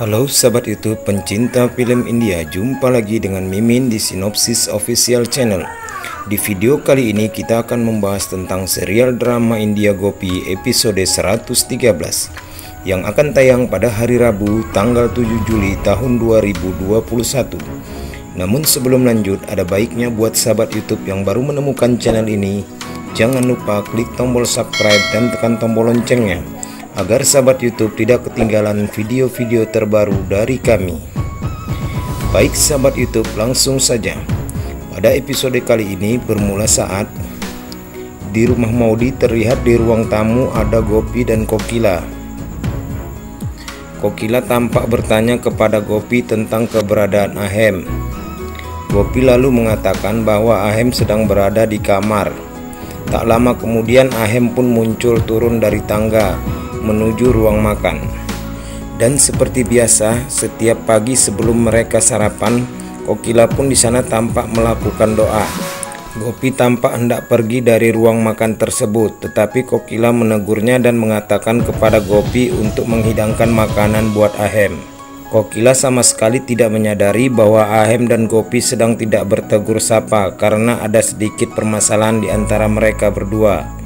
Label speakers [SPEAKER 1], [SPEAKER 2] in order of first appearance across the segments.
[SPEAKER 1] Halo sahabat YouTube pencinta film India, jumpa lagi dengan Mimin di Sinopsis Official Channel. Di video kali ini kita akan membahas tentang serial drama India Gopi episode 113 yang akan tayang pada hari Rabu tanggal 7 Juli tahun 2021. Namun sebelum lanjut, ada baiknya buat sahabat YouTube yang baru menemukan channel ini, jangan lupa klik tombol subscribe dan tekan tombol loncengnya agar sahabat YouTube tidak ketinggalan video-video terbaru dari kami. Baik sahabat YouTube, langsung saja. Pada episode kali ini bermula saat di rumah Maudi terlihat di ruang tamu ada Gopi dan Kokila. Kokila tampak bertanya kepada Gopi tentang keberadaan Ahem. Gopi lalu mengatakan bahwa Ahem sedang berada di kamar. Tak lama kemudian Ahem pun muncul turun dari tangga menuju ruang makan. Dan seperti biasa, setiap pagi sebelum mereka sarapan, Kokila pun di sana tampak melakukan doa. Gopi tampak hendak pergi dari ruang makan tersebut, tetapi Kokila menegurnya dan mengatakan kepada Gopi untuk menghidangkan makanan buat Ahem. Kokila sama sekali tidak menyadari bahwa Ahem dan Gopi sedang tidak bertegur sapa karena ada sedikit permasalahan di antara mereka berdua.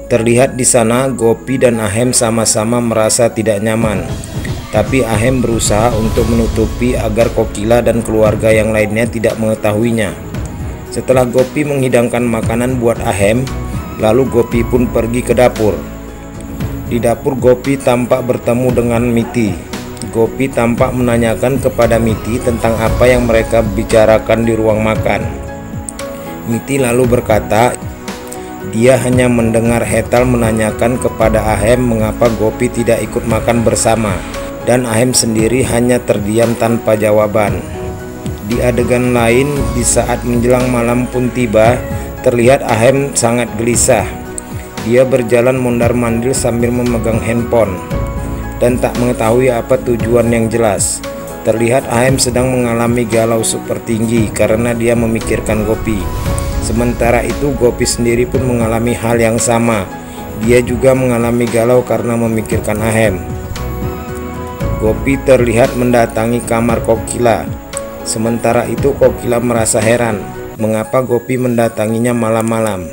[SPEAKER 1] Terlihat di sana Gopi dan Ahem sama-sama merasa tidak nyaman, tapi Ahem berusaha untuk menutupi agar Kokila dan keluarga yang lainnya tidak mengetahuinya. Setelah Gopi menghidangkan makanan buat Ahem, lalu Gopi pun pergi ke dapur. Di dapur Gopi tampak bertemu dengan Miti. Gopi tampak menanyakan kepada Miti tentang apa yang mereka bicarakan di ruang makan. Miti lalu berkata dia hanya mendengar Hetal menanyakan kepada Ahem mengapa Gopi tidak ikut makan bersama, dan Ahem sendiri hanya terdiam tanpa jawaban. Di adegan lain, di saat menjelang malam pun tiba, terlihat Ahem sangat gelisah. Dia berjalan mondar-mandir sambil memegang handphone dan tak mengetahui apa tujuan yang jelas. Terlihat Ahem sedang mengalami galau super tinggi karena dia memikirkan Gopi. Sementara itu Gopi sendiri pun mengalami hal yang sama. Dia juga mengalami galau karena memikirkan Ahem. Gopi terlihat mendatangi kamar Kokila. Sementara itu Kokila merasa heran mengapa Gopi mendatanginya malam-malam.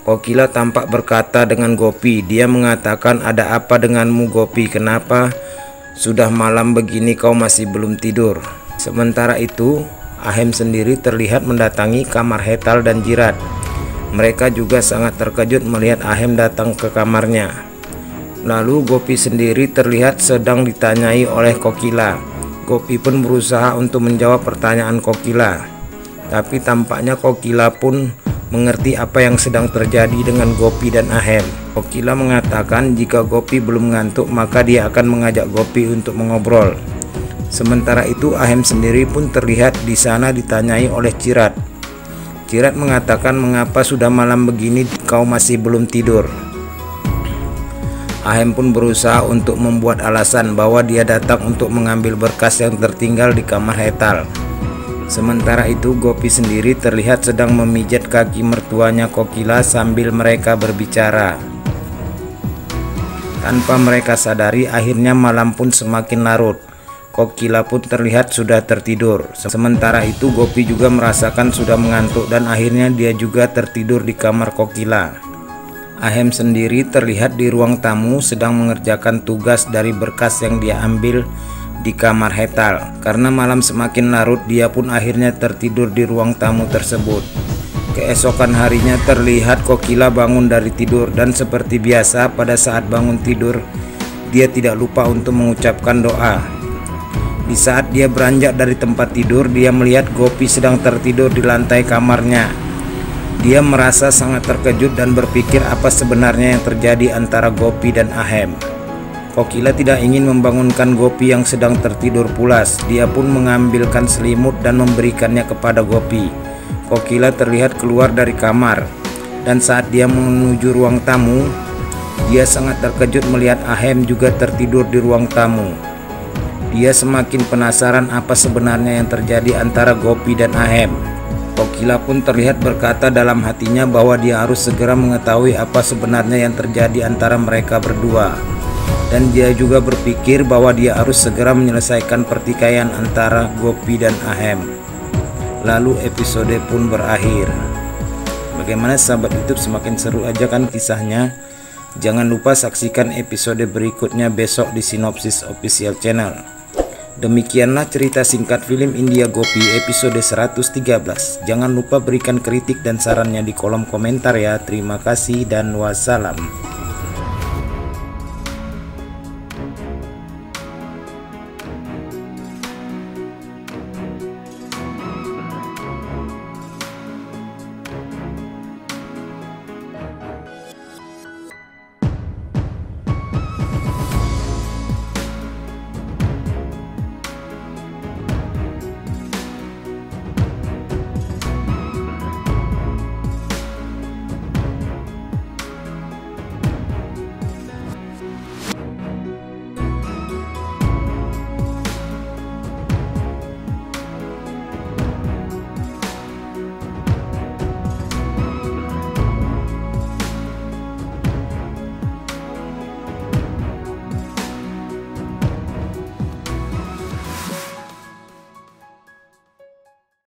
[SPEAKER 1] Kokila tampak berkata dengan Gopi. Dia mengatakan, "Ada apa denganmu Gopi? Kenapa sudah malam begini kau masih belum tidur?" Sementara itu Ahem sendiri terlihat mendatangi kamar Hetal dan Jirat. Mereka juga sangat terkejut melihat Ahem datang ke kamarnya. Lalu Gopi sendiri terlihat sedang ditanyai oleh Kokila. Gopi pun berusaha untuk menjawab pertanyaan Kokila, tapi tampaknya Kokila pun mengerti apa yang sedang terjadi dengan Gopi dan Ahem. Kokila mengatakan jika Gopi belum ngantuk maka dia akan mengajak Gopi untuk mengobrol. Sementara itu Ahem sendiri pun terlihat di sana ditanyai oleh Jirat. Jirat mengatakan, "Mengapa sudah malam begini kau masih belum tidur?" Ahem pun berusaha untuk membuat alasan bahwa dia datang untuk mengambil berkas yang tertinggal di kamar Hetal. Sementara itu Gopi sendiri terlihat sedang memijat kaki mertuanya Kokila sambil mereka berbicara. Tanpa mereka sadari, akhirnya malam pun semakin larut. Kokila pun terlihat sudah tertidur. Sementara itu Gopi juga merasakan sudah mengantuk dan akhirnya dia juga tertidur di kamar Kokila. Ahem sendiri terlihat di ruang tamu sedang mengerjakan tugas dari berkas yang dia ambil di kamar Hetal. Karena malam semakin larut, dia pun akhirnya tertidur di ruang tamu tersebut. Keesokan harinya terlihat Kokila bangun dari tidur dan seperti biasa pada saat bangun tidur dia tidak lupa untuk mengucapkan doa. Di saat dia beranjak dari tempat tidur, dia melihat Gopi sedang tertidur di lantai kamarnya. Dia merasa sangat terkejut dan berpikir apa sebenarnya yang terjadi antara Gopi dan Ahem. Kokila tidak ingin membangunkan Gopi yang sedang tertidur pulas. Dia pun mengambilkan selimut dan memberikannya kepada Gopi. Kokila terlihat keluar dari kamar, dan saat dia menuju ruang tamu, dia sangat terkejut melihat Ahem juga tertidur di ruang tamu. Dia semakin penasaran apa sebenarnya yang terjadi antara Gopi dan Ahem. Kokila pun terlihat berkata dalam hatinya bahwa dia harus segera mengetahui apa sebenarnya yang terjadi antara mereka berdua. dan dia juga berpikir bahwa dia harus segera menyelesaikan pertikaian antara Gopi dan Ahem. Lalu episode pun berakhir. Bagaimana sahabat YouTube, semakin seru aja kan kisahnya? Jangan lupa saksikan episode berikutnya besok di Sinopsis Official Channel. Demikianlah cerita singkat film India Gopi episode 113. Jangan lupa berikan kritik dan sarannya di kolom komentar ya. Terima kasih dan wassalam.